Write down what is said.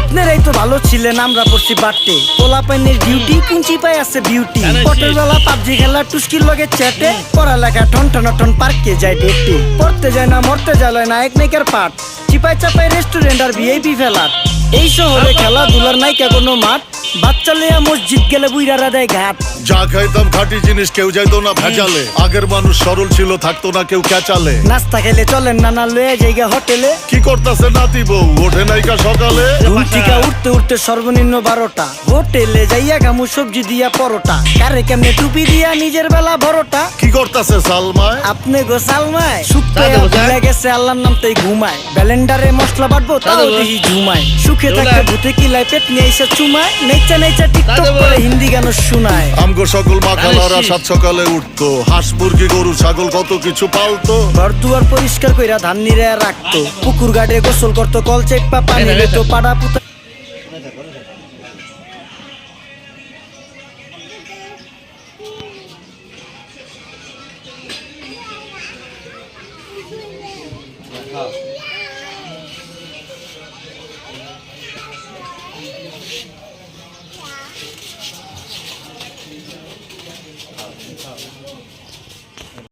আপনারাই তো ভালো ছিলেন, আমরা পড়ছি বাড়তে। পোলাপাইনের ডিউটি কুঞ্চি পাই আছে বিউটি। পটের বেলা পাবজি খেলা টুস্কির লগে চ্যাটে, পড়ালেখা ঠন ঠন ঠন পার্কে যায় ডেটে। পড়তে যায় না মরতে যায় নায়ক নায়িকার পাঠ, চিপাই চাপাই রেস্টুরেন্ট আর ভিআইপি ফেলার। এই শহরে খেলাধুলার নাইকা কোনো মাঠ, বাচ্চা লইয়া মসজিদ গেলে বুইরারা দেয় ঘাট। যা খাইতাম খাঁটি জিনিস কেউ যাইতো না ভেজালে, আগের মানুষ সরল ছিল থাকতো না কেউ ক্যাচালে। নাস্তা খেলে চলেন নানা লয়ে জায়গা হোটেলে, কি করতেছে নাতি বউ ওঠে নাইকা সকালে। ঘুম থেকে উঠতে উঠতে সর্বনিম্ন 12টা, হোটেলে যাইয়া গামু সবজি দিয়া পরোটা, কারে কেমনে টুপি দিয়া নিজের বেলা বড়টা। কি করতেছে সালমায় আপনি গো সালমায় সুখে ভুলে গেছে আল্লাহর নাম তাই ঘুমায়। ব্যালেন্ডারে মশলা বাটবো তাও দেখি ঝুমায়, সুখে থাকতে ভূতে কিলাই পেট নিয়ে এসে চুমায়, নেচা নেচা টিকটক করে হিন্দি গান শোনায়। আমগো সকল মাখালারা সাত সকালে উঠতো, হাঁস মুরগি গরু ছাগল কত কিছু পালতো। ঘর দুয়ার পরিষ্কার কইরা ধান নিরে রাখতো, পুকুর ঘাটে গোসল করতো, কল চেপা পানি লইতো, পাড়া পুতা। হ্যাঁ